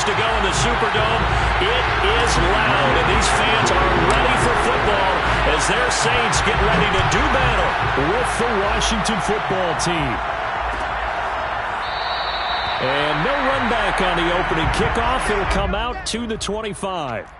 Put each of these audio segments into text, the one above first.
to go in the Superdome. It is loud, and these fans are ready for football as their Saints get ready to do battle with the Washington football team. And no run back on the opening kickoff. It'll come out to the 25.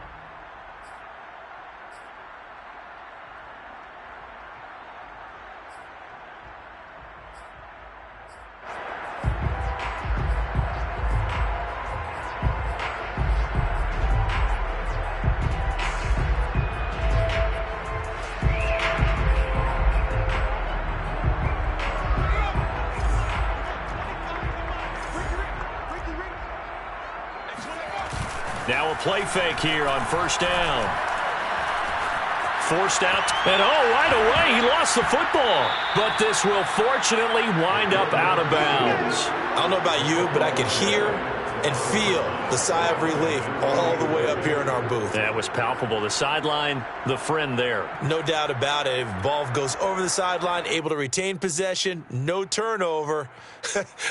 Now a play fake here on first down. Forced out, and right away, he lost the football. But this will fortunately wind up out of bounds. I don't know about you, but I could hear and feel the sigh of relief all the way up here in our booth. That was palpable. The sideline, the friend there. No doubt about it. If the ball goes over the sideline, able to retain possession, no turnover.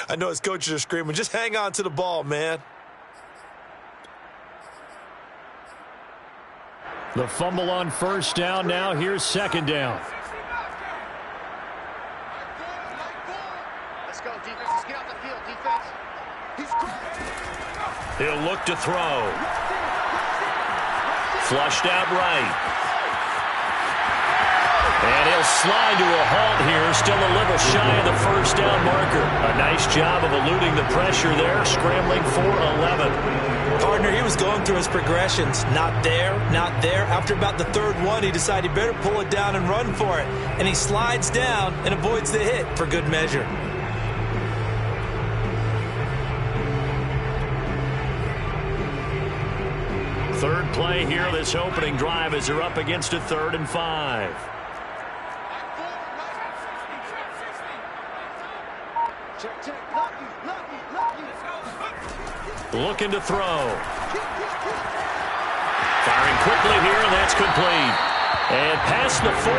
I know his coaches are screaming, just hang on to the ball, man. The fumble on first down. Now here's second down. Let's go, defense. Let's get out the field, defense. He'll look to throw. Flushed out right. And he'll slide to a halt here. Still a little shy of the first down marker. A nice job of eluding the pressure there. Scrambling for 11. Partner, he was going through his progressions. Not there, not there. After about the third one, he decided he better pull it down and run for it. And he slides down and avoids the hit for good measure. Third play here, this opening drive, as they're up against a 3rd and 5. Looking to throw. Firing quickly here, and that's complete. And past the 40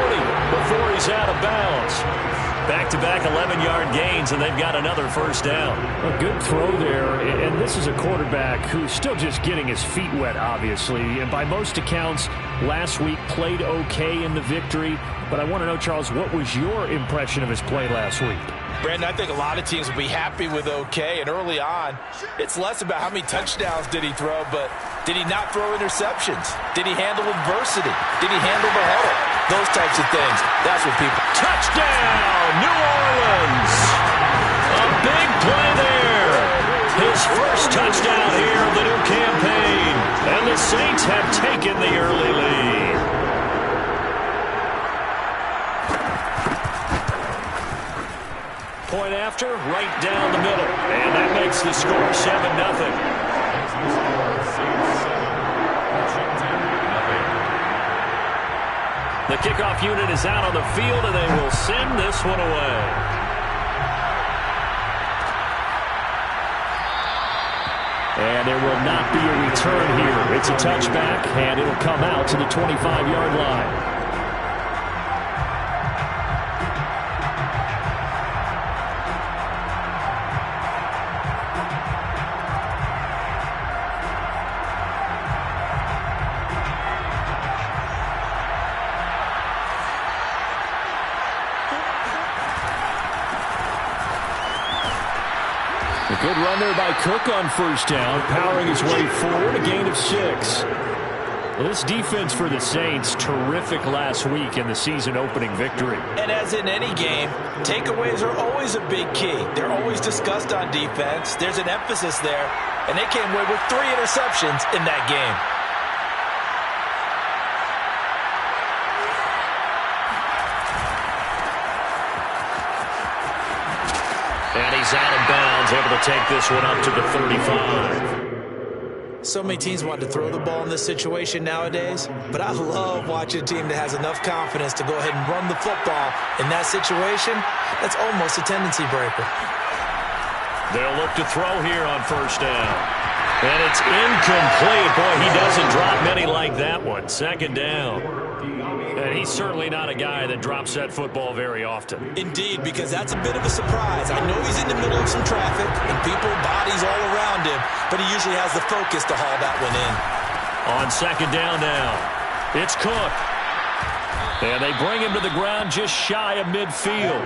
before he's out of bounds. Back-to-back 11-yard gains, and they've got another first down. A good throw there, and this is a quarterback who's still just getting his feet wet, obviously. And by most accounts, last week played okay in the victory. But I want to know, Charles, what was your impression of his play last week? Brandon, I think a lot of teams will be happy with okay, and early on, it's less about how many touchdowns did he throw, but did he not throw interceptions? Did he handle adversity? Did he handle the huddle? Those types of things. That's what people... Touchdown, New Orleans! A big play there. His first touchdown here of the new campaign. And the Saints have taken the early lead. Point after, right down the middle. And that makes the score 7-0. The kickoff unit is out on the field, and they will send this one away. And there will not be a return here. It's a touchback, and it'll come out to the 25-yard line. A good run there by Cook on first down, powering his way forward, a gain of 6. Well, this defense for the Saints, terrific last week in the season-opening victory. And as in any game, takeaways are always a big key. They're always discussed on defense. There's an emphasis there, and they came away with 3 interceptions in that game. And he's out of bounds, able to take this one up to the 35. So many teams want to throw the ball in this situation nowadays, but I love watching a team that has enough confidence to go ahead and run the football. In that situation, that's almost a tendency breaker. They'll look to throw here on first down. And it's incomplete. Boy, he doesn't drop many like that one. Second down. And he's certainly not a guy that drops that football very often. Indeed, because that's a bit of a surprise. I know he's in the middle of some traffic and people, bodies all around him, but he usually has the focus to haul that one in. On second down now, it's Cook. And they bring him to the ground just shy of midfield.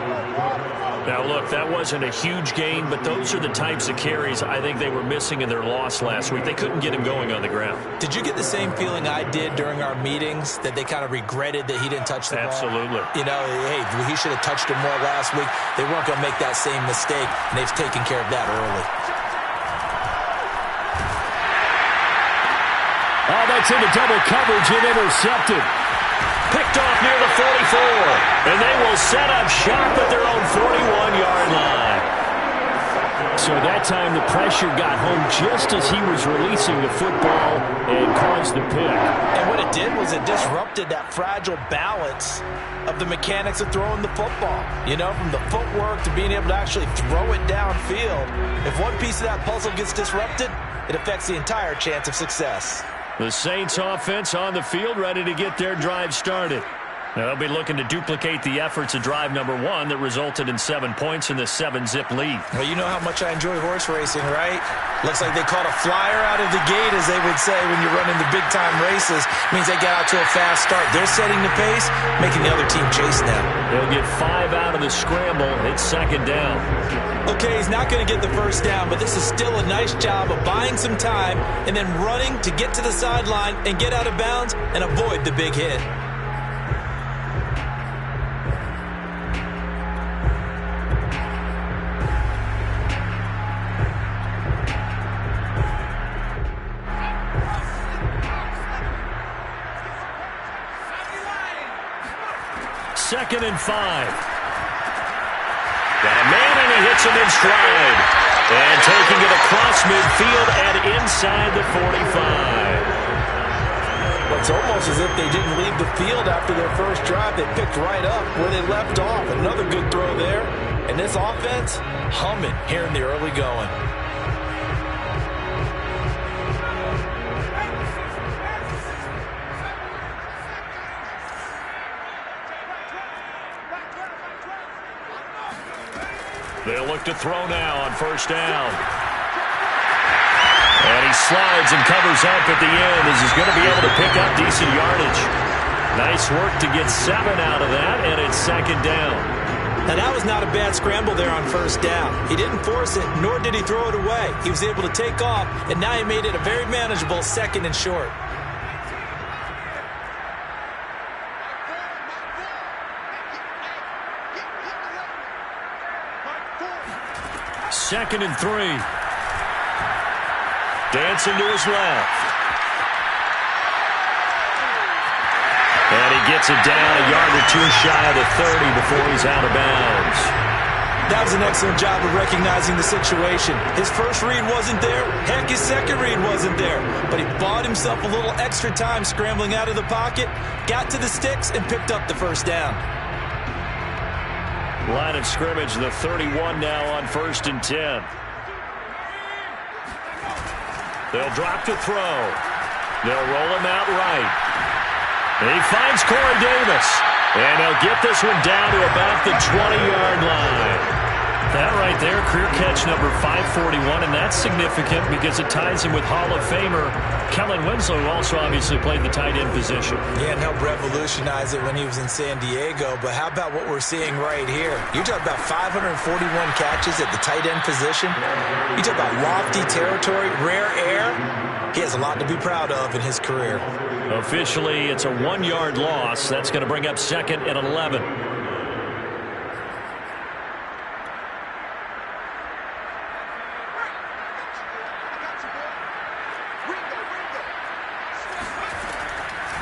Now, look, that wasn't a huge gain, but those are the types of carries I think they were missing in their loss last week. They couldn't get him going on the ground. Did you get the same feeling I did during our meetings, that they kind of regretted that he didn't touch the ball? Absolutely. You know, hey, he should have touched him more last week. They weren't going to make that same mistake, and they've taken care of that early. Oh, that's into double coverage and intercepted. Picked off near the 44. And they will set up shop at their own 41-yard line. So that time the pressure got home just as he was releasing the football and caused the pick. And what it did was it disrupted that fragile balance of the mechanics of throwing the football. You know, from the footwork to being able to actually throw it downfield. If one piece of that puzzle gets disrupted, it affects the entire chance of success. The Saints offense on the field, ready to get their drive started. They'll be looking to duplicate the efforts of drive number 1 that resulted in 7 points in the 7-zip lead. Well, you know how much I enjoy horse racing, right? Looks like they caught a flyer out of the gate, as they would say when you're running the big-time races. Means they got out to a fast start. They're setting the pace, making the other team chase them. They'll get 5 out of the scramble. It's second down. Okay, he's not going to get the first down, but this is still a nice job of buying some time and then running to get to the sideline and get out of bounds and avoid the big hit. Second and 5. Got a man, and he hits him in stride. And taking it across midfield and inside the 45. Well, it's almost as if they didn't leave the field after their first drive. They picked right up where they left off. Another good throw there. And this offense, humming here in the early going. They'll look to throw now on first down. And he slides and covers up at the end as he's going to be able to pick up decent yardage. Nice work to get 7 out of that, and it's second down. Now, that was not a bad scramble there on first down. He didn't force it, nor did he throw it away. He was able to take off, and now he made it a very manageable second and short. Second and 3. Dancing to his left. And he gets it down a yard or 2 shy of the 30 before he's out of bounds. That was an excellent job of recognizing the situation. His first read wasn't there. Heck, his second read wasn't there. But he bought himself a little extra time scrambling out of the pocket, got to the sticks, and picked up the first down. Line of scrimmage, the 31 now on first and 10. They'll drop to throw. They'll roll him out right. And he finds Corey Davis. And they'll get this one down to about the 20-yard line. That right there, career catch number 541, and that's significant because it ties him with Hall of Famer Kellen Winslow, who also obviously played the tight end position. Yeah, and helped revolutionize it when he was in San Diego. But how about what we're seeing right here? You talk about 541 catches at the tight end position. You talk about lofty territory, rare air. He has a lot to be proud of in his career. Officially, it's a 1-yard loss. That's going to bring up second and 11.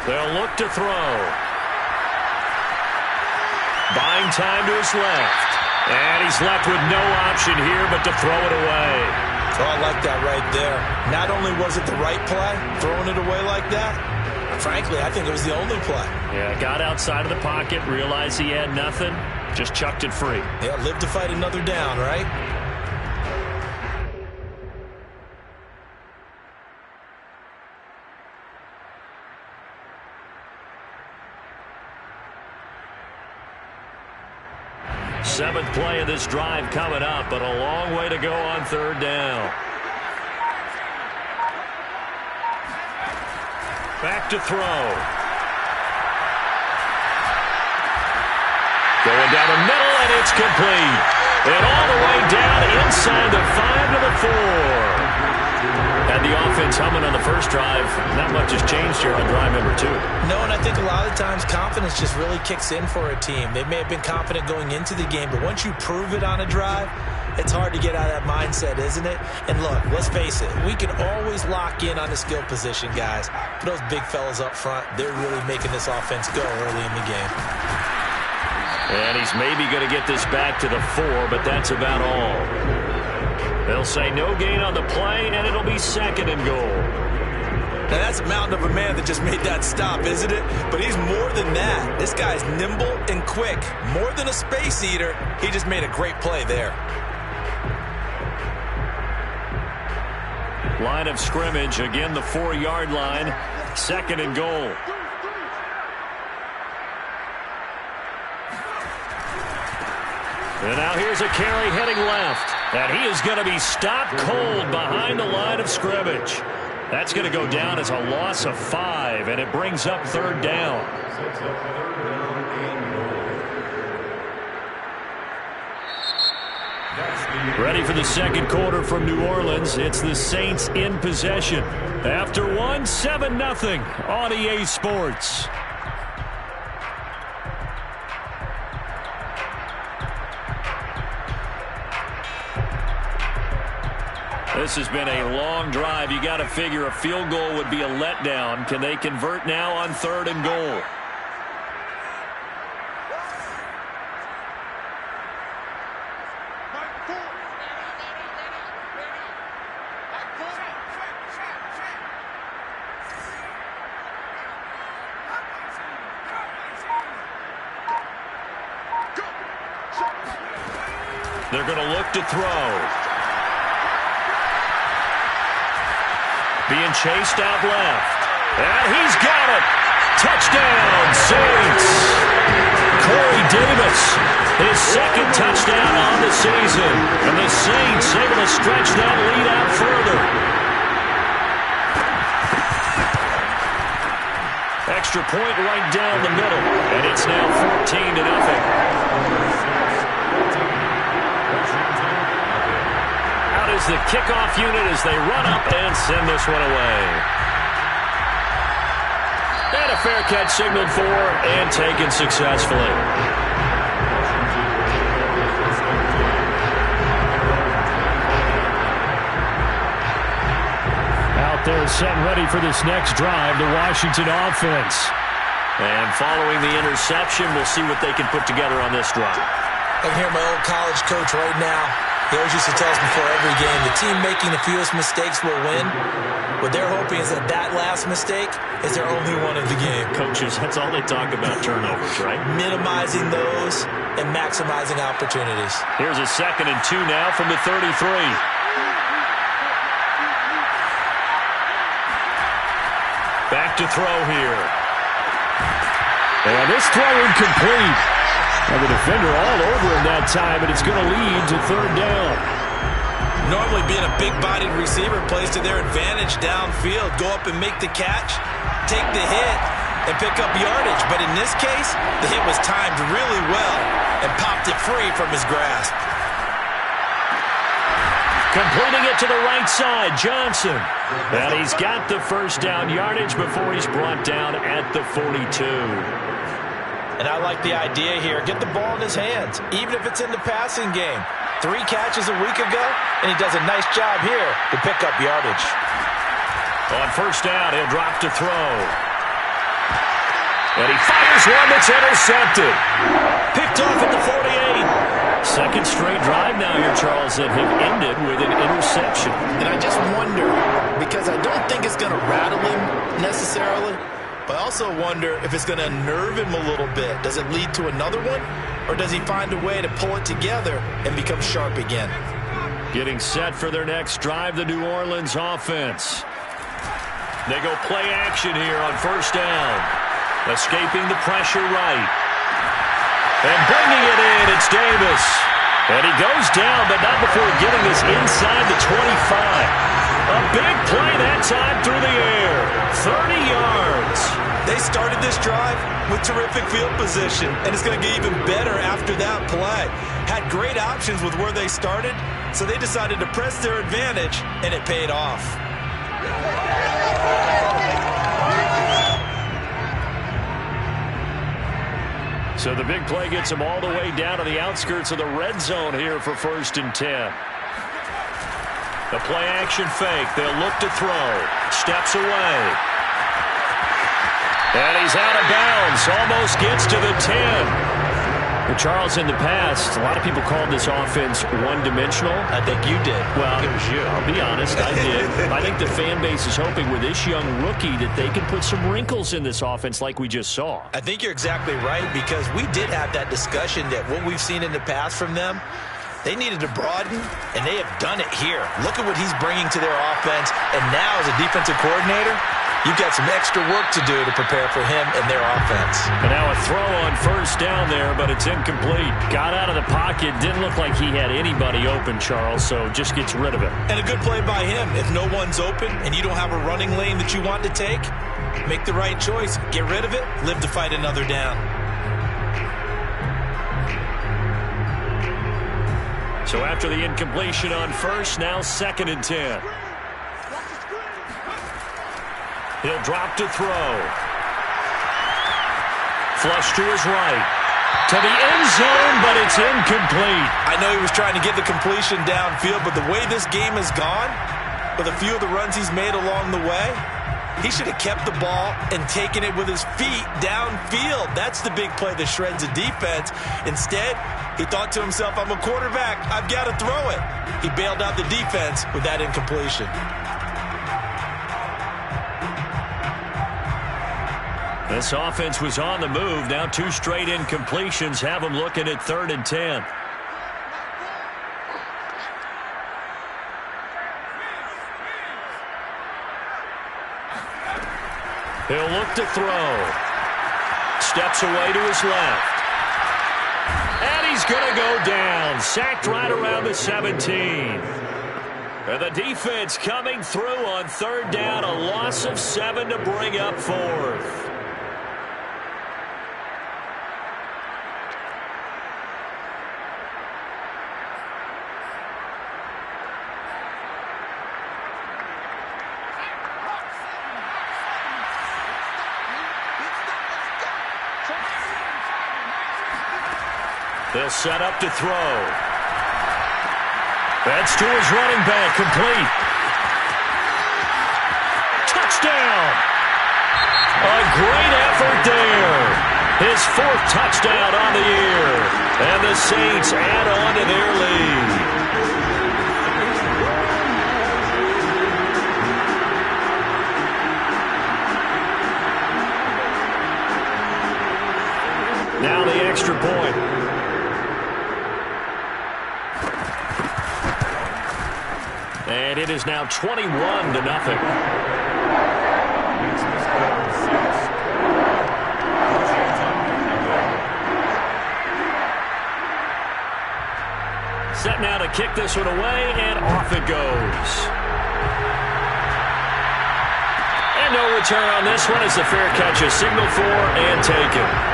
They'll look to throw. Buying time to his left. And he's left with no option here but to throw it away. Oh, I like that right there. Not only was it the right play, throwing it away like that, frankly, I think it was the only play. Yeah, got outside of the pocket, realized he had nothing, just chucked it free. Yeah, live to fight another down, right? 7th play of this drive coming up, but a long way to go on 3rd down. Back to throw. Going down the middle, and it's complete. And all the way down inside the 5 to the 4. Had the offense humming on the first drive. Not much has changed here on drive number 2. No, and I think a lot of times confidence just really kicks in for a team. They may have been confident going into the game, but once you prove it on a drive, it's hard to get out of that mindset, isn't it? And look, let's face it, we can always lock in on the skill position, guys. But those big fellas up front, they're really making this offense go early in the game. And he's maybe going to get this back to the 4, but that's about all. They'll say no gain on the play, and it'll be 2nd and goal. Now, that's a mountain of a man that just made that stop, isn't it? But he's more than that. This guy's nimble and quick. More than a space eater, he just made a great play there. Line of scrimmage, again the 4-yard line, 2nd and goal. And now here's a carry heading left. And he is going to be stopped cold behind the line of scrimmage. That's going to go down as a loss of 5, and it brings up 3rd down. Ready for the 2nd quarter from New Orleans. It's the Saints in possession. After 1, 7-0 on EA Sports. This has been a long drive. You got to figure a field goal would be a letdown. Can they convert now on 3rd and goal? They're going to look to throw. Being chased out left. And he's got it. Touchdown, Saints. Corey Davis, his 2nd touchdown on the season. And the Saints able to stretch that lead out further. Extra point right down the middle. And it's now 14-0. Is the kickoff unit as they run up and send this one away. And a fair catch signaled for and taken successfully. Out there set ready for this next drive, the Washington offense. And following the interception, we'll see what they can put together on this drive. I can hear my old college coach right now. He always used to tell us before every game, the team making the fewest mistakes will win. What they're hoping is that that last mistake is their only one of the game. Coaches, that's all they talk about, turnovers, right? Minimizing those and maximizing opportunities. Here's a 2nd and 2 now from the 33. Back to throw here. And this throw incomplete. And the defender all over him that time, and it's going to lead to 3rd down. Normally being a big-bodied receiver plays to their advantage downfield. Go up and make the catch, take the hit, and pick up yardage. But in this case, the hit was timed really well and popped it free from his grasp. Completing it to the right side, Johnson. And he's got the 1st down yardage before he's brought down at the 42. And I like the idea here. Get the ball in his hands, even if it's in the passing game. 3 catches a week ago, and he does a nice job here to pick up yardage. On 1st down, he'll drop to throw. And he fires one that's intercepted. Picked off at the 48. 2nd straight drive now here, Charles, that have ended with an interception. And I just wonder, because I don't think it's going to rattle him necessarily, but I also wonder if it's going to unnerve him a little bit. Does it lead to another one? Or does he find a way to pull it together and become sharp again? Getting set for their next drive, the New Orleans offense. They go play action here on 1st down. Escaping the pressure right. And bringing it in, it's Davis. And he goes down, but not before getting this inside the 25. A big play that time through the air. 30 yards. They started this drive with terrific field position, and it's going to get even better after that play. Had great options with where they started, so they decided to press their advantage, and it paid off. So the big play gets them all the way down to the outskirts of the red zone here for 1st and 10. The play action fake. They'll look to throw. Steps away. And he's out of bounds. Almost gets to the 10. Well, Charles, in the past, a lot of people called this offense one-dimensional. I think you did. Well, it was you. I'll be honest, I did. I think the fan base is hoping with this young rookie that they can put some wrinkles in this offense like we just saw. I think you're exactly right, because we did have that discussion that what we've seen in the past from them, they needed to broaden, and they have done it here. Look at what he's bringing to their offense, and now as a defensive coordinator, you've got some extra work to do to prepare for him and their offense. And now a throw on 1st down there, but it's incomplete. Got out of the pocket. Didn't look like he had anybody open, Charles, so just gets rid of it. And a good play by him. If no one's open and you don't have a running lane that you want to take, make the right choice. Get rid of it. Live to fight another down. So after the incompletion on 1st, now 2nd and 10. He'll drop to throw. Flush to his right. To the end zone, but it's incomplete. I know he was trying to get the completion downfield, but the way this game has gone, with a few of the runs he's made along the way, he should have kept the ball and taken it with his feet downfield. That's the big play that shreds a defense. Instead, he thought to himself, I'm a quarterback. I've got to throw it. He bailed out the defense with that incompletion. This offense was on the move. Now 2 straight incompletions have them looking at 3rd and 10. He'll look to throw. Steps away to his left. And he's going to go down. Sacked right around the 17. And the defense coming through on 3rd down. A loss of 7 to bring up 4th. They'll set up to throw. That's to his running back, complete. Touchdown! A great effort there. His 4th touchdown on the year. And the Saints add on to their lead. Now the extra point. And it is now 21-0. Set now to kick this one away, and off it goes. And no return on this one as the fair catch is signaled for and taken.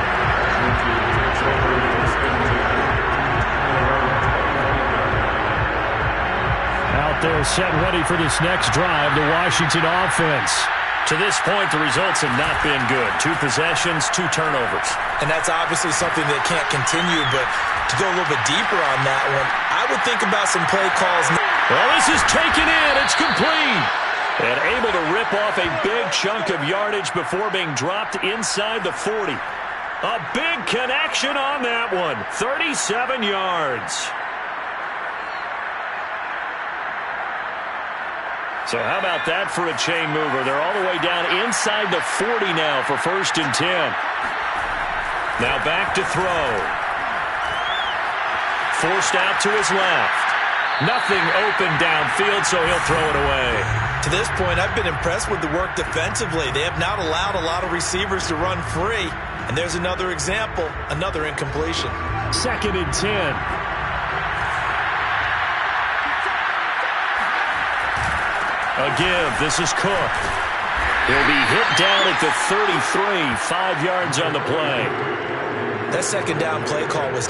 They're set ready for this next drive, the Washington offense. To this point, the results have not been good. 2 possessions, 2 turnovers. And that's obviously something that can't continue, but to go a little bit deeper on that one, I would think about some play calls. Well, this is taken in. It's complete. And able to rip off a big chunk of yardage before being dropped inside the 40. A big connection on that one. 37 yards. So how about that for a chain mover? They're all the way down inside the 40 now for 1st and 10. Now back to throw. Forced out to his left. Nothing open downfield, so he'll throw it away. To this point, I've been impressed with the work defensively. They have not allowed a lot of receivers to run free. And there's another example, another incompletion. 2nd and 10. A give. This is Cook. He'll be hit down at the 33, 5 yards on the play. That second down play call was...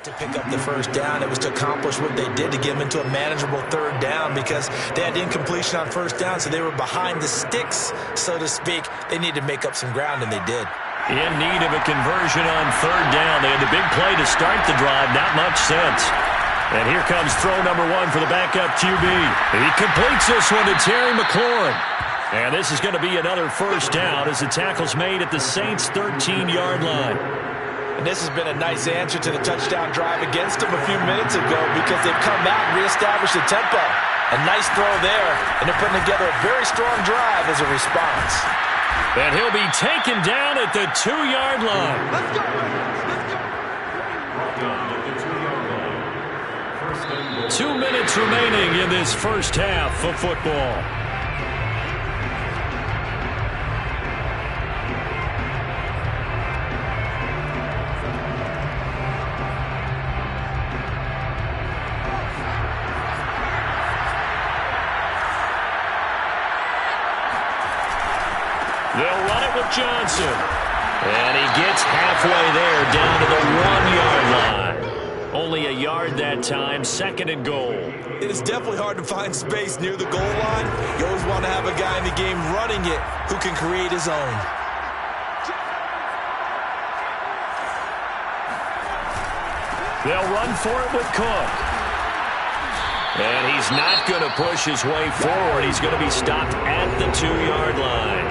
to pick up the first down. It was to accomplish what they did to get them into a manageable 3rd down because they had incompletion on 1st down, so they were behind the sticks, so to speak. They needed to make up some ground, and they did. In need of a conversion on 3rd down. They had the big play to start the drive. Not much sense. And here comes throw number 1 for the backup QB. He completes this one to Terry McLaurin. And this is going to be another first down as the tackle's made at the Saints' 13-yard line. And this has been a nice answer to the touchdown drive against them a few minutes ago because they've come out and reestablished the tempo. A nice throw there, and they're putting together a very strong drive as a response. And he'll be taken down at the 2-yard line. Let's go. 2 minutes remaining in this first half of football. They'll run it with Johnson. And he gets halfway there, down to the 1-yard line. Only a yard that time, 2nd and goal. It is definitely hard to find space near the goal line. You always want to have a guy in the game running it who can create his own. They'll run for it with Cook. And he's not going to push his way forward. He's going to be stopped at the 2-yard line.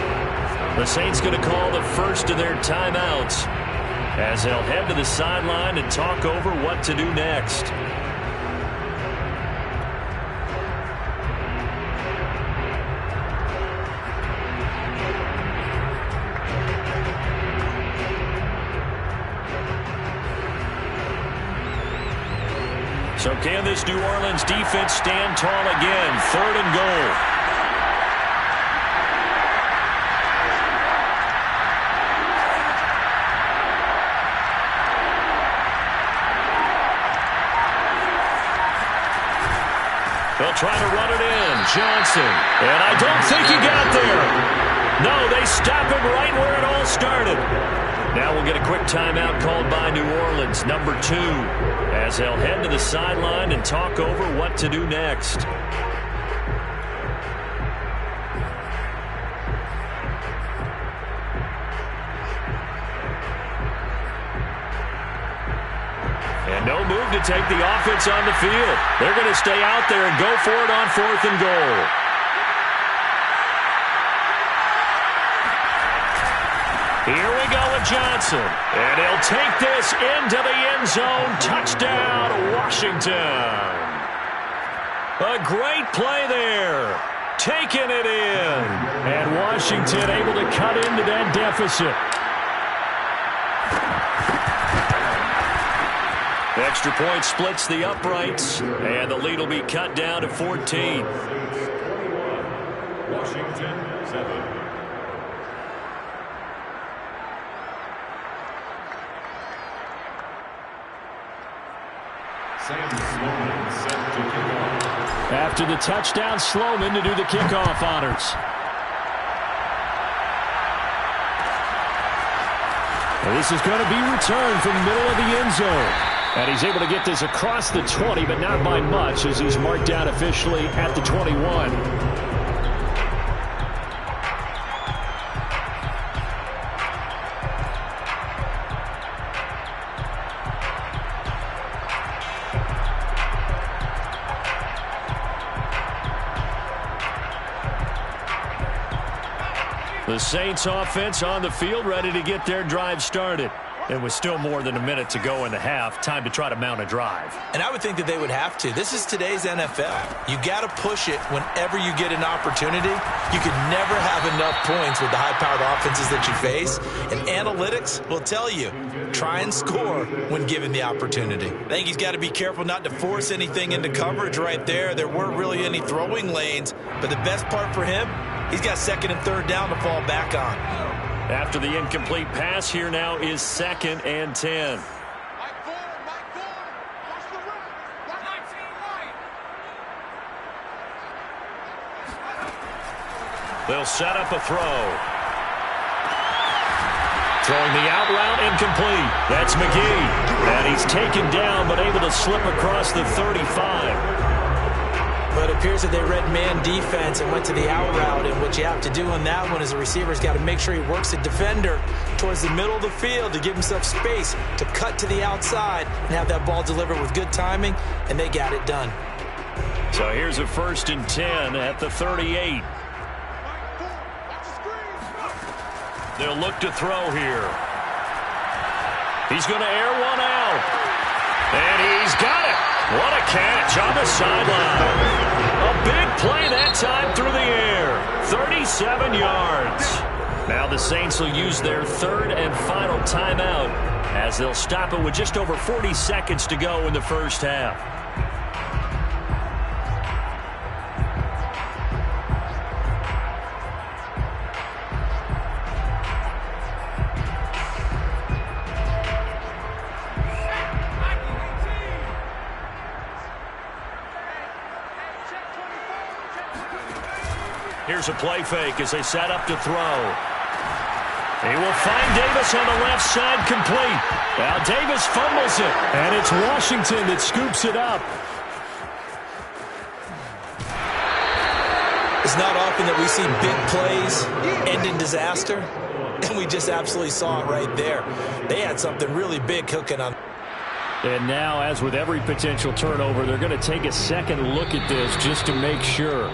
The Saints going to call the first of their timeouts as they'll head to the sideline and talk over what to do next. So can this New Orleans defense stand tall again? 3rd and goal. They'll try to run it in. Johnson. And I don't think he got there. No, they stop him right where it all started. Now we'll get a quick timeout called by New Orleans, number 2, as they'll head to the sideline and talk over what to do next. And no move to take the offense on the field. They're going to stay out there and go for it on 4th and goal. Here we go with Johnson. And he'll take this into the end zone. Touchdown, Washington. A great play there. Taking it in. And Washington able to cut into that deficit. Extra point splits the uprights, and the lead will be cut down to 14. Washington 7. Sam Sloman set to kick off. After the touchdown, Sloman to do the kickoff honors. And this is going to be returned from the middle of the end zone. And he's able to get this across the 20, but not by much, as he's marked down officially at the 21. The Saints offense on the field, ready to get their drive started. And with still more than a minute to go in the half, time to try to mount a drive. And I would think that they would have to. This is today's NFL. You got to push it whenever you get an opportunity. You can never have enough points with the high-powered offenses that you face. And analytics will tell you, try and score when given the opportunity. I think he's got to be careful not to force anything into coverage right there. There weren't really any throwing lanes. But the best part for him, he's got second and third down to fall back on. After the incomplete pass, here now is 2nd and 10. They'll set up a throw. Throwing the out route, incomplete. That's McGee. And he's taken down, but able to slip across the 35. But it appears that they read man defense and went to the out route. And what you have to do on that one is the receiver's got to make sure he works the defender towards the middle of the field to give himself space to cut to the outside and have that ball delivered with good timing, and they got it done. So here's a 1st and 10 at the 38. They'll look to throw here. He's going to air one out. And he's got it. What a catch on the sideline. A big play that time through the air. 37 yards. Now the Saints will use their 3rd and final timeout as they'll stop it with just over 40 seconds to go in the first half. Here's a play fake as they set up to throw. He will find Davis on the left side, complete. Now Davis fumbles it, and it's Washington that scoops it up. It's not often that we see big plays end in disaster, and we just absolutely saw it right there. They had something really big cooking on. And now, as with every potential turnover, they're going to take a second look at this just to make sure.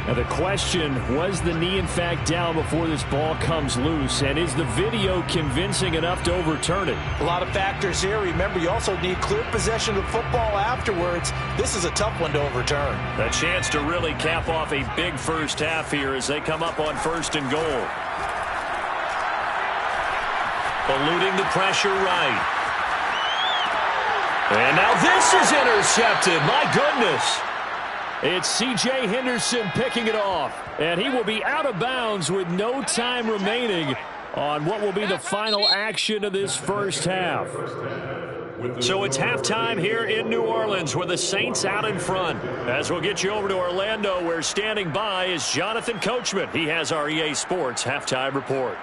Now the question, was the knee in fact down before this ball comes loose? And is the video convincing enough to overturn it? A lot of factors here. Remember, you also need clear possession of the football afterwards. This is a tough one to overturn. A chance to really cap off a big first half here as they come up on 1st and goal. Eluding the pressure right. And now this is intercepted. My goodness. It's C.J. Henderson picking it off. And he will be out of bounds with no time remaining on what will be the final action of this first half. So it's halftime here in New Orleans with the Saints out in front. As we'll get you over to Orlando, where standing by is Jonathan Coachman. He has our EA Sports halftime report.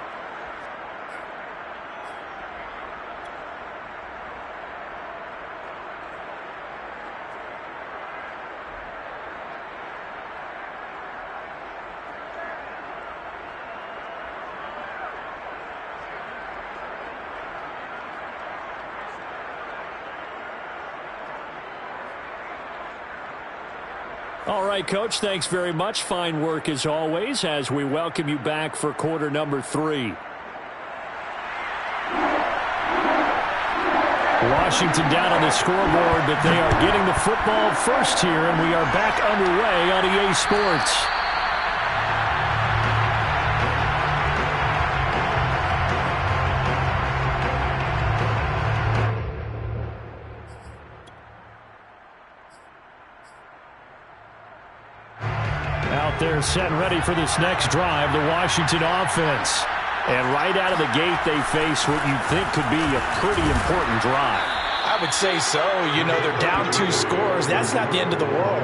All right, Coach, thanks very much. Fine work as always as we welcome you back for quarter number 3. Washington down on the scoreboard, but they are getting the football first here, and we are back underway on EA Sports. Out there set and ready for this next drive, the Washington offense. And right out of the gate, they face what you'd think could be a pretty important drive. I would say so. You know, they're down 2 scores. That's not the end of the world.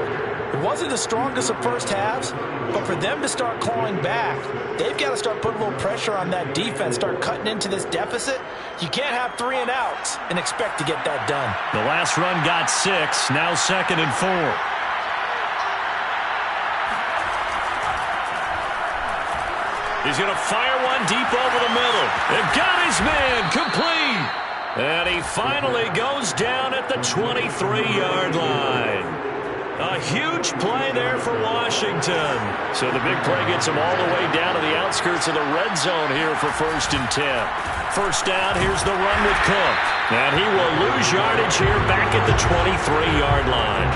It wasn't the strongest of first halves, but for them to start clawing back, they've got to start putting a little pressure on that defense, start cutting into this deficit. You can't have 3 and outs and expect to get that done. The last run got 6, now 2nd and 4. He's going to fire one deep over the middle. They've got his man complete. And he finally goes down at the 23-yard line. A huge play there for Washington. So the big play gets them all the way down to the outskirts of the red zone here for 1st and 10. First down, here's the run with Cook. And he will lose yardage here back at the 23-yard line.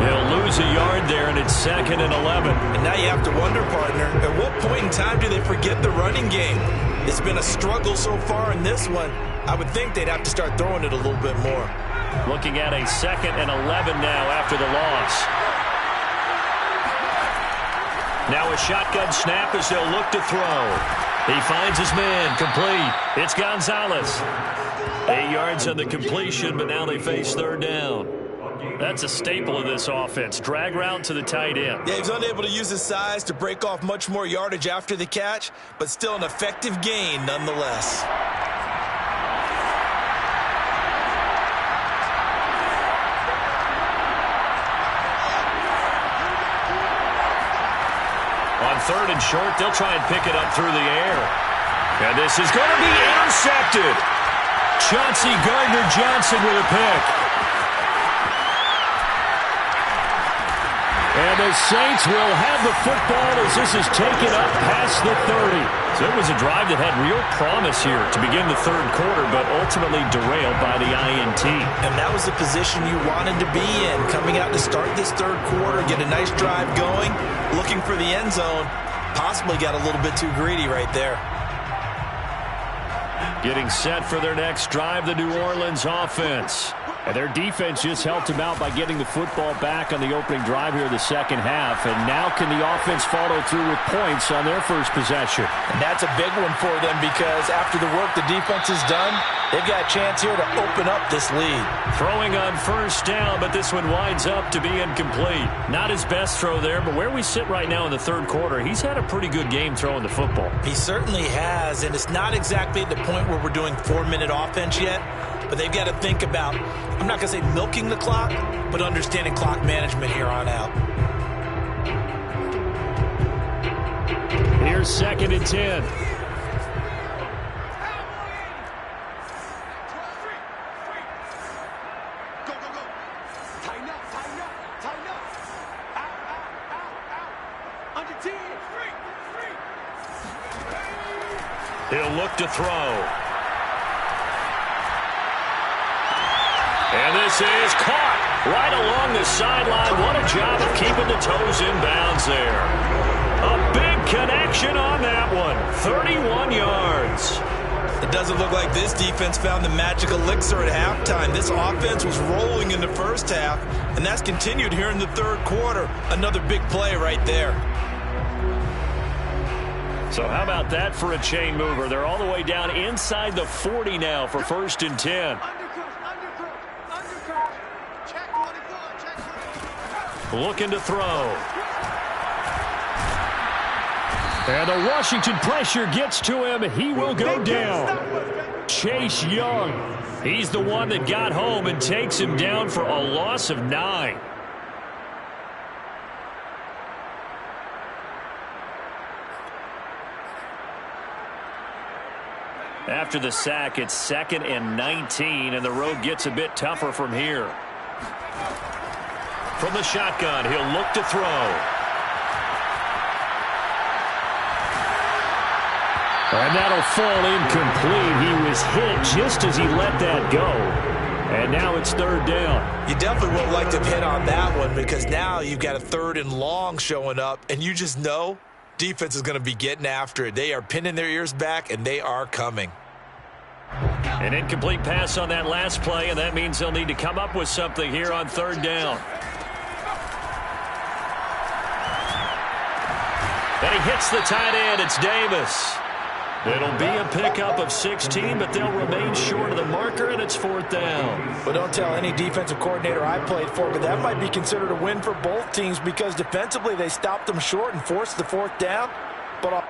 He'll lose a yard there, and it's 2nd and 11. And now you have to wonder, partner, at what point in time do they forget the running game? It's been a struggle so far in this one. I would think they'd have to start throwing it a little bit more. Looking at a 2nd and 11 now after the loss. Now a shotgun snap as they'll look to throw. He finds his man, complete. It's Gonzalez. 8 yards on the completion, but now they face 3rd down. That's a staple of this offense. Drag route to the tight end. Yeah, he's unable to use his size to break off much more yardage after the catch, but still an effective gain nonetheless. On 3rd and short, they'll try and pick it up through the air. And this is going to be intercepted. Chauncey Gardner-Johnson with a pick. And the Saints will have the football as this is taken up past the 30. So it was a drive that had real promise here to begin the 3rd quarter, but ultimately derailed by the INT. And that was the position you wanted to be in. Coming out to start this 3rd quarter, get a nice drive going, looking for the end zone. Possibly got a little bit too greedy right there. Getting set for their next drive, the New Orleans offense. And their defense just helped them out by getting the football back on the opening drive here in the 2nd half. And now can the offense follow through with points on their first possession? And that's a big one for them because after the work the defense has done, they've got a chance here to open up this lead. Throwing on 1st down, but this one winds up to be incomplete. Not his best throw there, but where we sit right now in the 3rd quarter, he's had a pretty good game throwing the football. He certainly has, and it's not exactly at the point where we're doing 4-minute offense yet. But they've got to think about, I'm not going to say milking the clock, but understanding clock management here on out. Here's 2nd and 10. Go, go, go. Tighten up, tighten up, tighten up. Out, out, out, out. Under 10. Free. He'll look to throw. And this is caught right along the sideline. What a job of keeping the toes in bounds there. A big connection on that one. 31 yards. It doesn't look like this defense found the magic elixir at halftime. This offense was rolling in the 1st half, and that's continued here in the 3rd quarter. Another big play right there. So how about that for a chain mover? They're all the way down inside the 40 now for 1st and 10. Looking to throw. And the Washington pressure gets to him. He will go down. Chase Young. He's the one that got home and takes him down for a loss of 9. After the sack, it's 2nd and 19, and the road gets a bit tougher from here. From the shotgun, he'll look to throw. And that'll fall incomplete. He was hit just as he let that go. And now it's 3rd down. You definitely would like to hit on that one because now you've got a 3rd and long showing up, and you just know defense is going to be getting after it. They are pinning their ears back, and they are coming. An incomplete pass on that last play, and that means they'll need to come up with something here on 3rd down. And he hits the tight end. It's Davis. It'll be a pickup of 16, but they'll remain short of the marker, and it's 4th down. But don't tell any defensive coordinator I played for, but that might be considered a win for both teams because defensively they stopped them short and forced the 4th down. But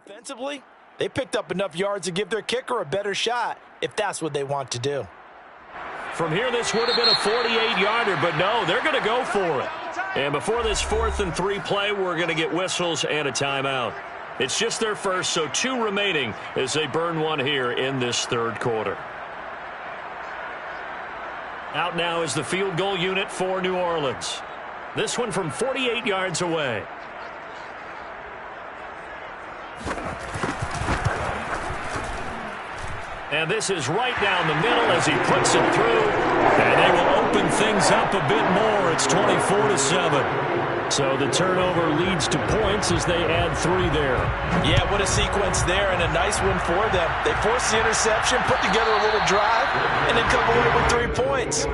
Defensively, they picked up enough yards to give their kicker a better shot if that's what they want to do. From here, this would have been a 48-yarder, but no, they're going to go for it. And before this 4th and 3 play, we're going to get whistles and a timeout. It's just their first, so 2 remaining as they burn one here in this 3rd quarter. Out now is the field goal unit for New Orleans. This one from 48 yards away. And this is right down the middle as he puts it through. And they will open things up a bit more. It's 24-7. So the turnover leads to points as they add 3 there. Yeah, what a sequence there, and a nice one for them. They force the interception, put together a little drive, and then come away with 3 points.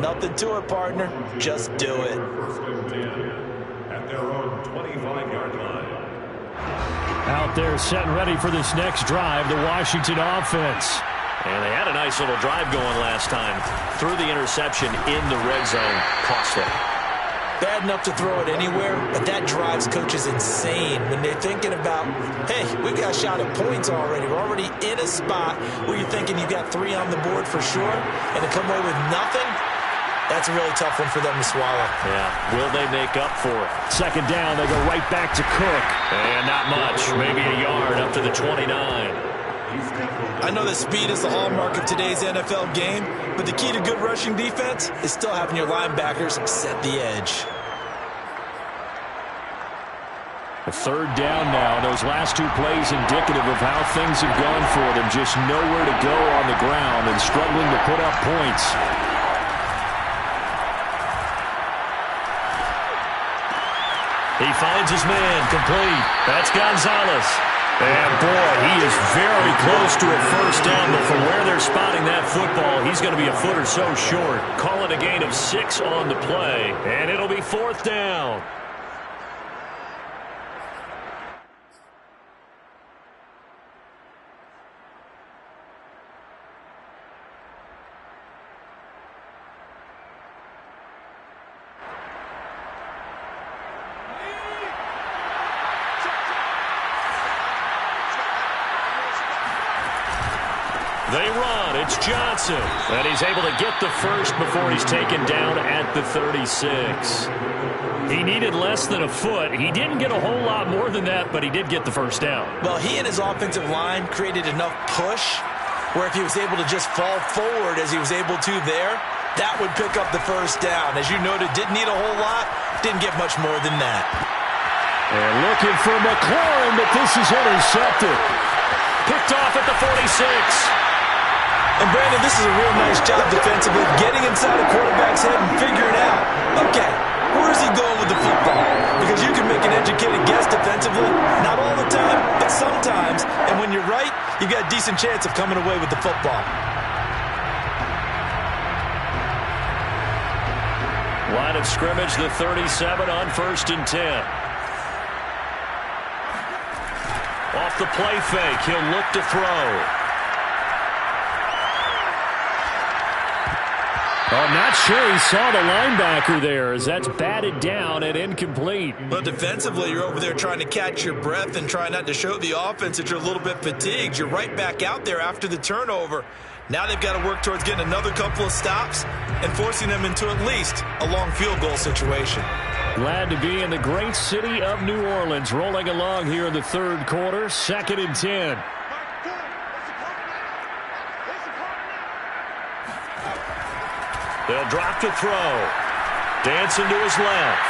Nothing to it, partner. Just do it. First and 10 at their own 25-yard line. Out there set and ready for this next drive, the Washington offense. And they had a nice little drive going last time. Threw the interception in the red zone. Costly. Bad enough to throw it anywhere, but that drives coaches insane when they're thinking about, hey, we got a shot at points already. We're already in a spot where you're thinking you got 3 on the board for sure, and to come away with nothing, that's a really tough one for them to swallow. Yeah, will they make up for it? 2nd down, they go right back to Cook. And not much, maybe a yard up to the 29. I know that speed is the hallmark of today's NFL game, but the key to good rushing defense is still having your linebackers set the edge. A 3rd down now. Those last 2 plays indicative of how things have gone for them. Just nowhere to go on the ground and struggling to put up points. He finds his man, complete. That's Gonzalez. And boy, he is very close to a 1st down, but from where they're spotting that football, he's going to be a foot or so short. Call it a gain of 6 on the play, and it'll be 4th down. They run. It's Johnson. And he's able to get the first before he's taken down at the 36. He needed less than a foot. He didn't get a whole lot more than that, but he did get the first down. Well, he and his offensive line created enough push where if he was able to just fall forward as he was able to there, that would pick up the first down. As you noted, didn't need a whole lot, didn't get much more than that. And looking for McLaurin, but this is intercepted. Picked off at the 46. And Brandon, this is a real nice job defensively, getting inside a quarterback's head and figuring out, okay, where is he going with the football? Because you can make an educated guess defensively, not all the time, but sometimes. And when you're right, you've got a decent chance of coming away with the football. Line of scrimmage, the 37 on 1st and 10. Off the play fake, he'll look to throw. I'm not sure he saw the linebacker there as that's batted down and incomplete. Well, defensively, you're over there trying to catch your breath and try not to show the offense that you're a little bit fatigued. You're right back out there after the turnover. Now they've got to work towards getting another couple of stops and forcing them into at least a long field goal situation. Glad to be in the great city of New Orleans, rolling along here in the 3rd quarter, 2nd and 10. They'll drop to throw. Dancing to his left.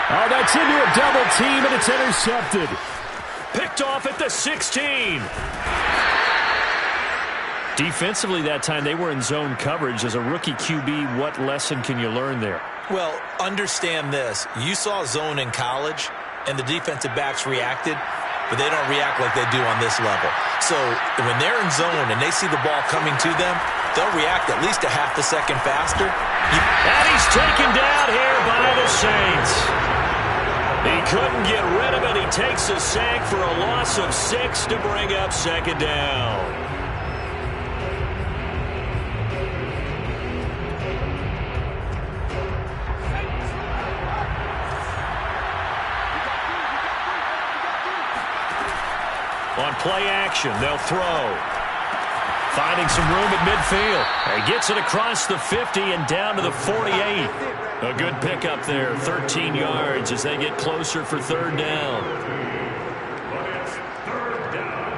Oh, that's into a double team, and it's intercepted. Picked off at the 16. Defensively that time, they were in zone coverage. As a rookie QB, what lesson can you learn there? Well, understand this. You saw zone in college, and the defensive backs reacted, but they don't react like they do on this level. So when they're in zone and they see the ball coming to them, they'll react at least a half a second faster. And he's taken down here by the Saints. He couldn't get rid of it. He takes a sack for a loss of 6 to bring up 2nd down. On play action, they'll throw. Finding some room at midfield. He gets it across the 50 and down to the 48. A good pickup there, 13 yards as they get closer for third down. But it's third down.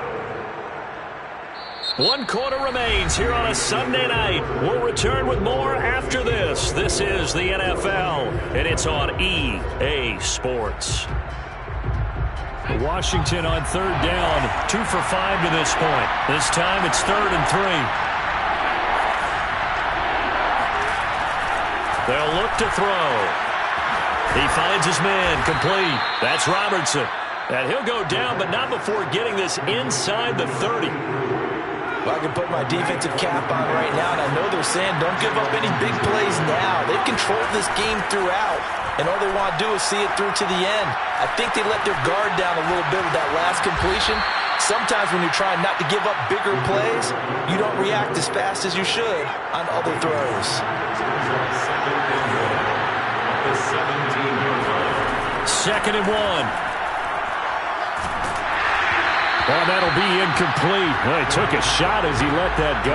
1 quarter remains here on a Sunday night. We'll return with more after this. This is the NFL, and it's on EA Sports. Washington on third down, 2 for 5 to this point. This time it's 3rd and 3. They'll look to throw. He finds his man, complete. That's Robertson. And he'll go down, but not before getting this inside the 30. Well, I can put my defensive cap on right now, and I know they're saying don't give up any big plays now. They've controlled this game throughout, and all they want to do is see it through to the end. I think they let their guard down a little bit with that last completion. Sometimes when you're trying not to give up bigger plays, you don't react as fast as you should on other throws. 2nd and 1. Well, that'll be incomplete. Well, he took a shot as he let that go.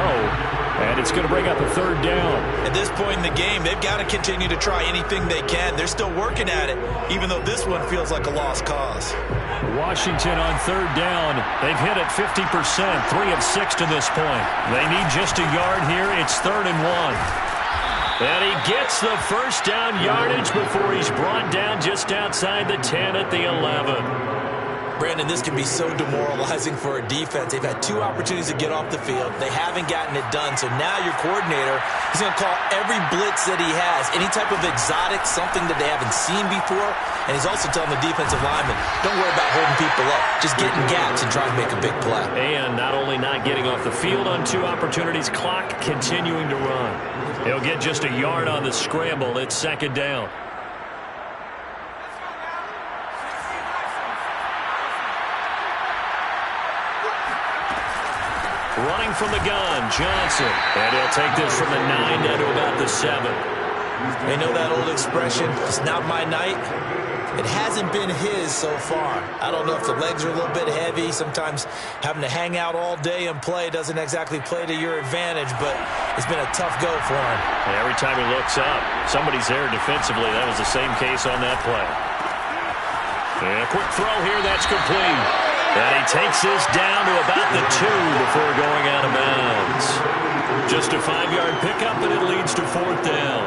And it's going to bring up a 3rd down. At this point in the game, they've got to continue to try anything they can. They're still working at it, even though this one feels like a lost cause. Washington on 3rd down. They've hit it 50%, 3 of 6 to this point. They need just a yard here. It's 3rd and 1. And he gets the first down yardage before he's brought down just outside the 10 at the 11. Brandon, this can be so demoralizing for a defense. They've had 2 opportunities to get off the field. They haven't gotten it done. So now your coordinator is going to call every blitz that he has, any type of exotic, something that they haven't seen before. And he's also telling the defensive lineman, don't worry about holding people up. Just get in gaps and try to make a big play. And not only not getting off the field on 2 opportunities, clock continuing to run. He'll get just a yard on the scramble. It's 2nd down. Running from the gun, Johnson. And he'll take this from the 9 down to about the 7. They know that old expression, it's not my night. It hasn't been his so far. I don't know if the legs are a little bit heavy. Sometimes having to hang out all day and play doesn't exactly play to your advantage, but it's been a tough go for him. And every time he looks up, somebody's there defensively. That was the same case on that play. And a quick throw here, that's complete. And he takes this down to about the 2 before going out of bounds. Just a 5-yard pickup, and it leads to 4th down.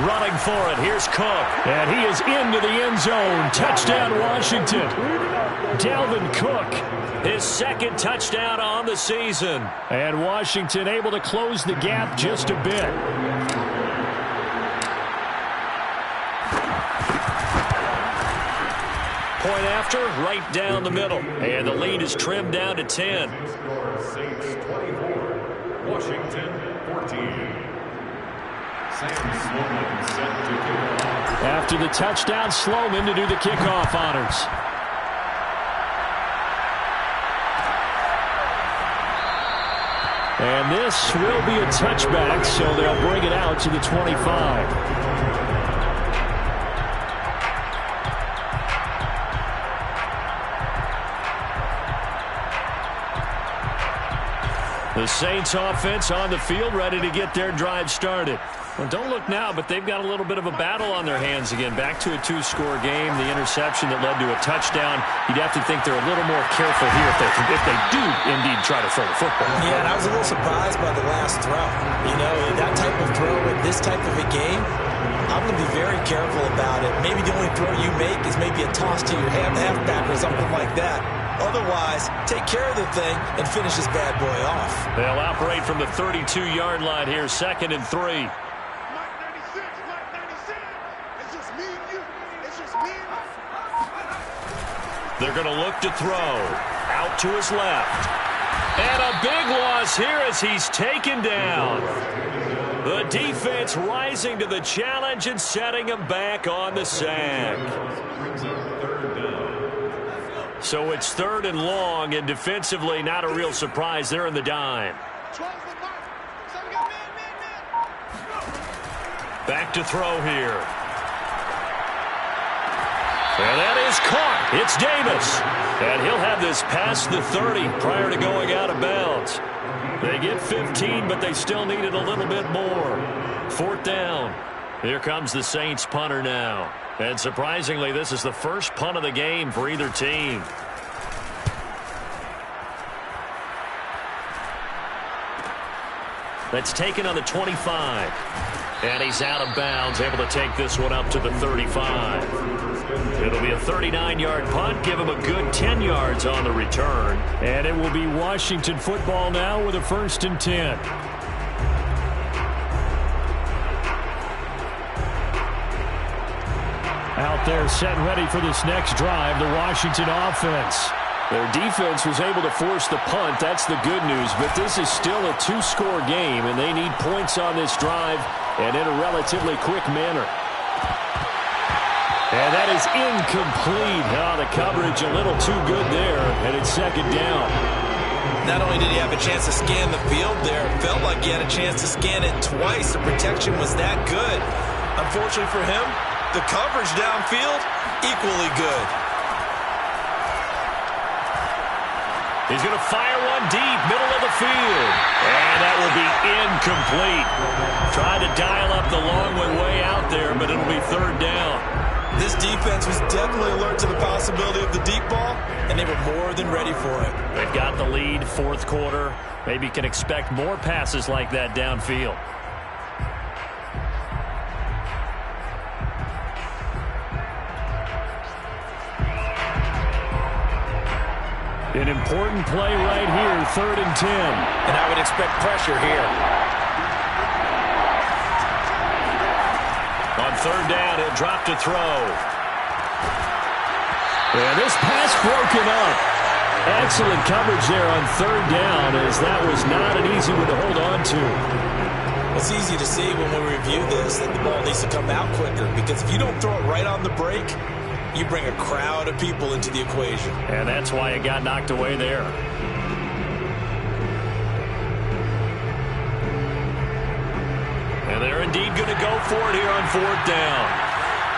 Running for it, here's Cook. And he is into the end zone. Touchdown, Washington. Dalvin Cook, his 2nd touchdown on the season. And Washington able to close the gap just a bit. Point after, right down the middle. And the lead is trimmed down to 10. Saints 24, Washington 14. After the touchdown, Sloman to do the kickoff honors. And this will be a touchback, so they'll bring it out to the 25. The Saints offense on the field, ready to get their drive started. Well, don't look now, but they've got a little bit of a battle on their hands again. Back to a 2-score game. The interception that led to a touchdown. You'd have to think they're a little more careful here if they do indeed try to throw the football. Yeah, and I was a little surprised by the last throw. You know, that type of throw in this type of a game, I'm going to be very careful about it. Maybe the only throw you make is maybe a toss to your halfback or something like that. Otherwise, take care of the thing and finish this bad boy off. They'll operate from the 32-yard line here, 2nd and 3. They're going to look to throw. Out to his left. And a big loss here as he's taken down. The defense rising to the challenge and setting him back on the sack. So it's 3rd and long, and defensively not a real surprise. They're in the dime. Back to throw here. And that is caught. It's Davis. And he'll have this past the 30 prior to going out of bounds. They get 15, but they still needed a little bit more. 4th down. Here comes the Saints punter now. And surprisingly, this is the first punt of the game for either team. That's taken on the 25. And he's out of bounds, able to take this one up to the 35. It'll be a 39-yard punt, give him a good 10 yards on the return. And it will be Washington football now with a 1st and 10. Out there set and ready for this next drive, the Washington offense. Their defense was able to force the punt. That's the good news. But this is still a 2-score game, and they need points on this drive and in a relatively quick manner. And that is incomplete. Oh, the coverage a little too good there, and it's 2nd down. Not only did he have a chance to scan the field there, it felt like he had a chance to scan it twice. The protection was that good. Unfortunately for him, the coverage downfield, equally good. He's going to fire one deep, middle of the field. And that will be incomplete. Tried to dial up the long way out there, but it'll be 3rd down. This defense was definitely alert to the possibility of the deep ball, and they were more than ready for it. They've got the lead, 4th quarter. Maybe can expect more passes like that downfield. An important play right here, 3rd and 10. And I would expect pressure here. On 3rd down, he'll drop to throw. And this pass broken up. Excellent coverage there on 3rd down, as that was not an easy one to hold on to. It's easy to see when we review this that the ball needs to come out quicker, because if you don't throw it right on the break, you bring a crowd of people into the equation. And that's why it got knocked away there. And they're indeed going to go for it here on 4th down.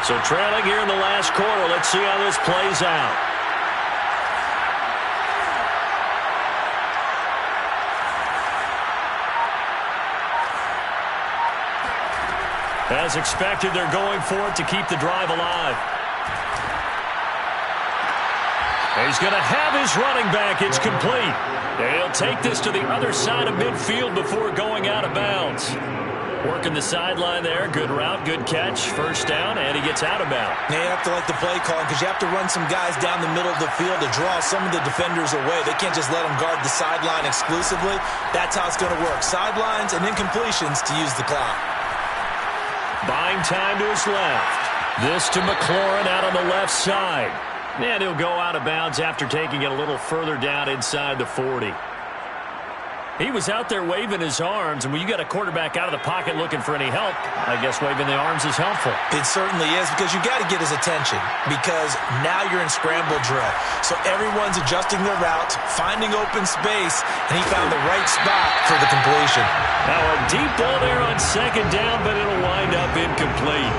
So trailing here in the last quarter. Let's see how this plays out. As expected, they're going for it to keep the drive alive. He's going to have his running back. It's complete. And he'll take this to the other side of midfield before going out of bounds. Working the sideline there. Good route, good catch. 1st down, and he gets out of bounds. Now you have to like the play calling, because you have to run some guys down the middle of the field to draw some of the defenders away. They can't just let them guard the sideline exclusively. That's how it's going to work. Sidelines and incompletions to use the clock. Buying time to his left. This to McLaurin out on the left side. And he'll go out of bounds after taking it a little further down inside the 40. He was out there waving his arms, and when you got a quarterback out of the pocket looking for any help, I guess waving the arms is helpful. It certainly is, because you got to get his attention, because now you're in scramble drill. So everyone's adjusting their route, finding open space, and he found the right spot for the completion. Now a deep ball there on 2nd down, but it'll wind up incomplete.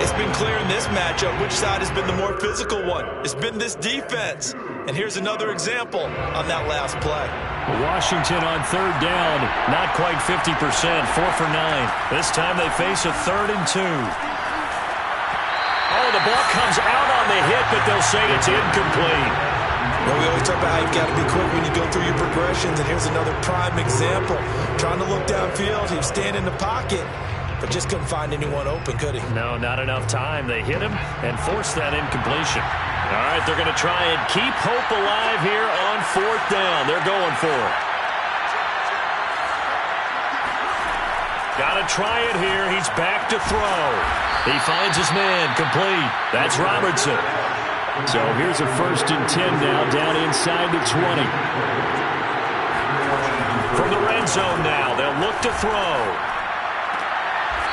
It's been clear in this matchup which side has been the more physical one. It's been this defense. And here's another example on that last play. Washington on 3rd down, not quite 50%, 4 for 9. This time they face a 3rd and 2. Oh, the ball comes out on the hit, but they'll say it's incomplete. Well, we always talk about how you've got to be quick when you go through your progressions, and here's another prime example. Trying to look downfield, he was standing in the pocket, but just couldn't find anyone open, could he? No, not enough time. They hit him and forced that incompletion. All right, they're going to try and keep hope alive here on 4th down. They're going for it. Got to try it here. He's back to throw. He finds his man, complete. That's Robertson. So here's a 1st and 10 now, down inside the 20. From the red zone now, they'll look to throw.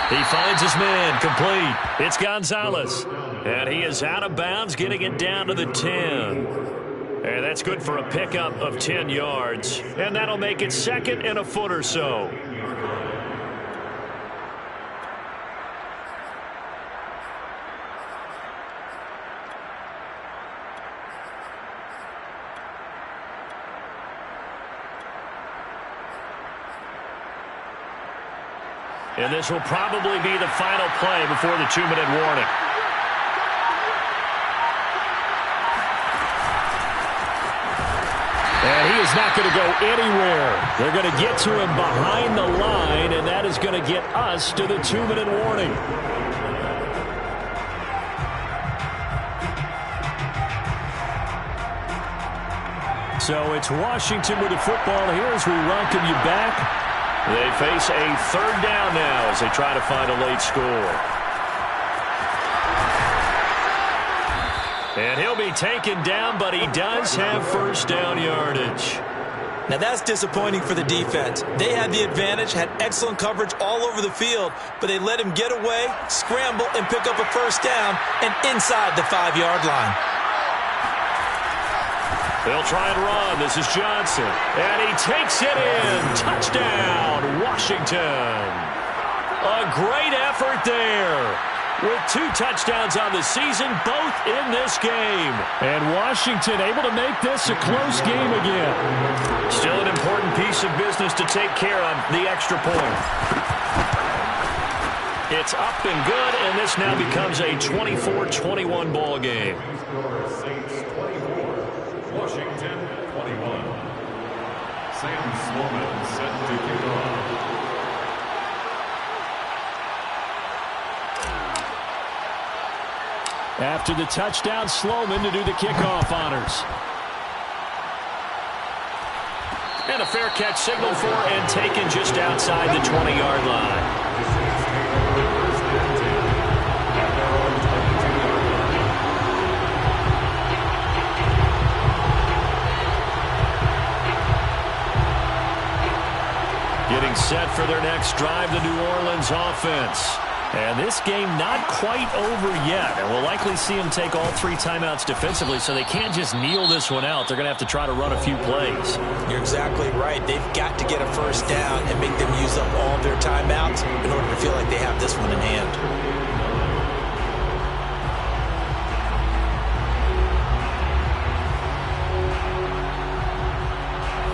He finds his man, complete. It's Gonzalez. And he is out of bounds, getting it down to the 10. that's good for a pickup of 10 yards. And that'll make it 2nd and a foot or so. And this will probably be the final play before the 2-minute warning. And he is not going to go anywhere. They're going to get to him behind the line, and that is going to get us to the 2-minute warning. So it's Washington with the football here as we welcome you back. They face a 3rd down now as they try to find a late score. And he'll be taken down, but he does have 1st down yardage. Now that's disappointing for the defense. They had the advantage, had excellent coverage all over the field, but they let him get away, scramble, and pick up a 1st down and inside the 5-yard line. They'll try and run. This is Johnson. And he takes it in. Touchdown, Washington. A great effort there. With 2 touchdowns on the season, both in this game. And Washington able to make this a close game again. Still an important piece of business to take care of, the extra point. It's up and good, and this now becomes a 24-21 ball game. Washington 21. s7w2 set to kick off. After the touchdown, Sloman to do the kickoff honors. And a fair catch signaled for and taken just outside the 20-yard line. Getting set for their next drive, the New Orleans offense. And this game not quite over yet. And we'll likely see them take all 3 timeouts defensively, so they can't just kneel this one out. They're going to have to try to run a few plays. You're exactly right. They've got to get a 1st down and make them use up all their timeouts in order to feel like they have this one in hand.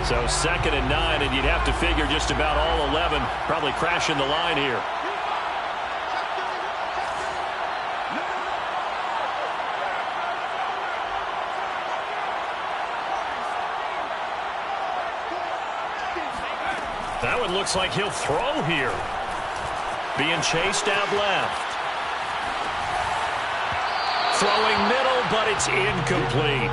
So 2nd and 9, and you'd have to figure just about all 11 probably crashing the line here. That one looks like he'll throw here. Being chased out left. Throwing middle, but it's incomplete.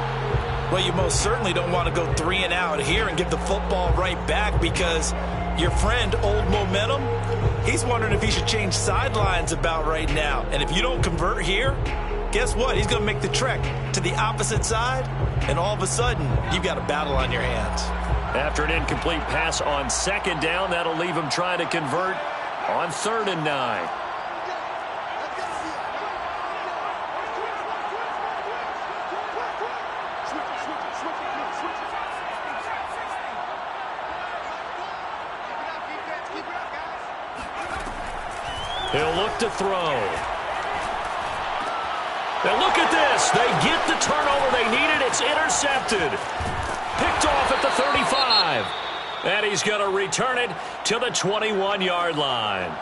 Well, you most certainly don't want to go 3 and out here and give the football right back, because your friend, Old Momentum, he's wondering if he should change sidelines about right now. And if you don't convert here, guess what? He's going to make the trek to the opposite side, and all of a sudden, you've got a battle on your hands. After an incomplete pass on 2nd down, that'll leave him trying to convert on 3rd and 9. He'll look to throw. Now look at this. They get the turnover they needed. It's intercepted. Picked off at the 35. And he's going to return it to the 21-yard line.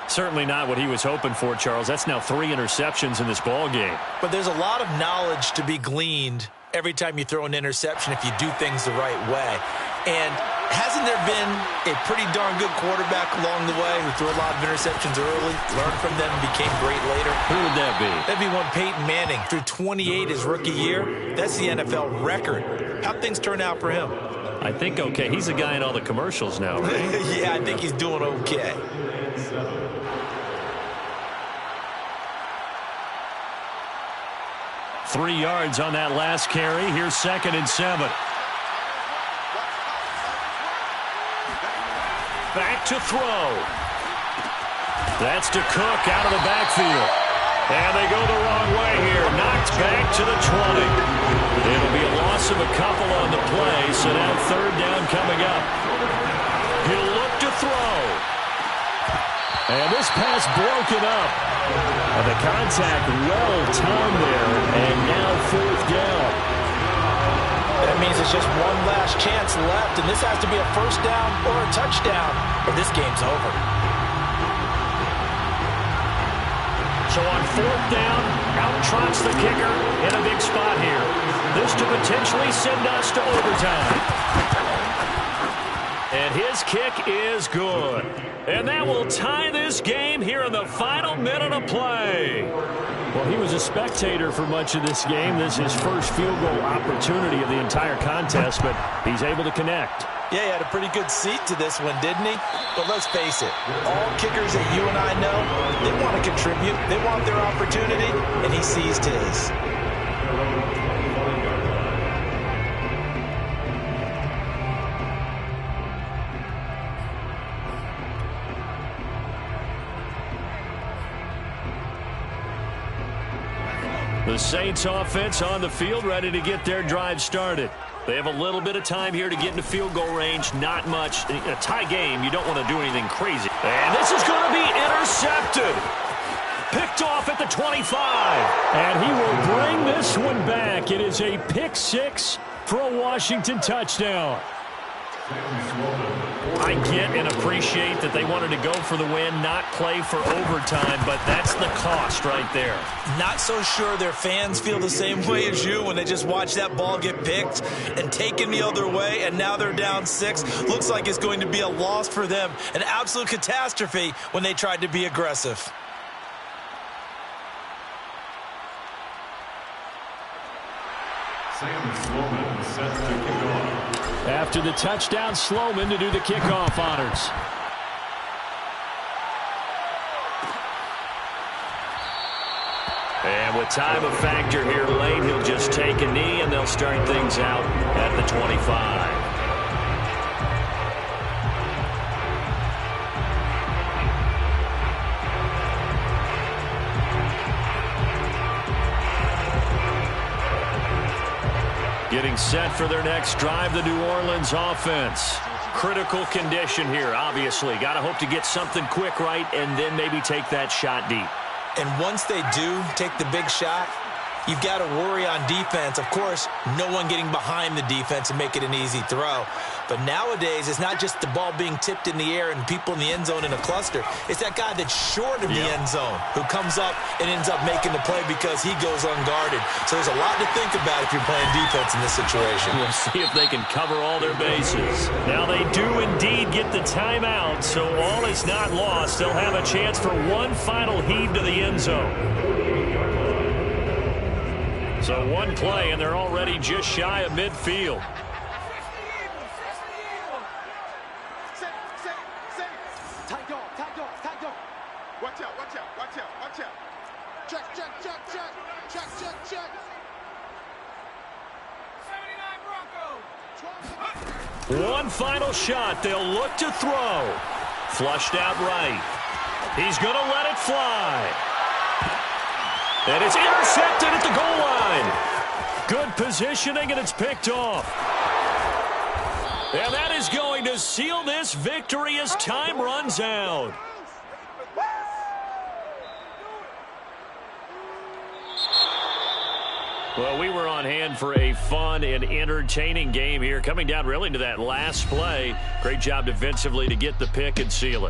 Certainly not what he was hoping for, Charles. That's now 3 interceptions in this ball game. But there's a lot of knowledge to be gleaned every time you throw an interception if you do things the right way. And hasn't there been a pretty darn good quarterback along the way who threw a lot of interceptions early, learned from them, and became great later? Who would that be? That'd be one Peyton Manning. Threw 28 his rookie year. That's the NFL record. How'd things turn out for him? I think okay. He's the guy in all the commercials now, right? Yeah, I think he's doing okay. Three yards on that last carry. Here's 2nd and 7. Back to throw. That's to Cook out of the backfield. And they go the wrong way here. Knocked back to the 20. It'll be a loss loss of a couple on the play, so now third down coming up. He'll look to throw. And this pass broken up. And the contact well timed there, and now fourth down. That means it's just one last chance left, and this has to be a first down or a touchdown, or this game's over. So on fourth down, out trots the kicker in a big spot here. This to potentially send us to overtime. And his kick is good. And that will tie this game here in the final minute of play. Well, he was a spectator for much of this game. This is his first field goal opportunity of the entire contest, but he's able to connect. Yeah, he had a pretty good seat to this one, didn't he? But let's face it, all kickers that you and I know, they want to contribute. They want their opportunity, and he seized his. The Saints offense on the field, ready to get their drive started. They have a little bit of time here to get into field goal range, not much. In a tie game, you don't want to do anything crazy. And this is going to be intercepted. Picked off at the 25. And he will bring this one back. It is a pick six for a Washington touchdown. I get and appreciate that they wanted to go for the win, not play for overtime, but that's the cost right there. Not so sure their fans feel the same way as you when they just watch that ball get picked and taken the other way, and now they're down 6. Looks like it's going to be a loss for them, an absolute catastrophe when they tried to be aggressive. Sam Sloman set to kick off. After the touchdown, Sloman to do the kickoff honors. And with time a factor here late, he'll just take a knee, and they'll start things out at the 25. Getting set for their next drive, the New Orleans offense. Critical condition here, obviously. Got to hope to get something quick right and then maybe take that shot deep. And once they do take the big shot, you've got to worry on defense. Of course, no one getting behind the defense and make it an easy throw. But nowadays, it's not just the ball being tipped in the air and people in the end zone in a cluster. It's that guy that's short of the end zone who comes up and ends up making the play because he goes unguarded. So there's a lot to think about if you're playing defense in this situation. We'll see if they can cover all their bases. Now they do indeed get the timeout, so all is not lost. They'll have a chance for one final heave to the end zone. So one play, and they're already just shy of midfield. Watch out, watch out, watch out, watch out. Check, check, check, check, check, check, check. 79 Broncos. One final shot. They'll look to throw. Flushed out right. He's going to let it fly. And it's intercepted at the goal line. Good positioning, and it's picked off. And that is going to seal this victory as time runs out. Well, we were on hand for a fun and entertaining game here. Coming down really to that last play. Great job defensively to get the pick and seal it.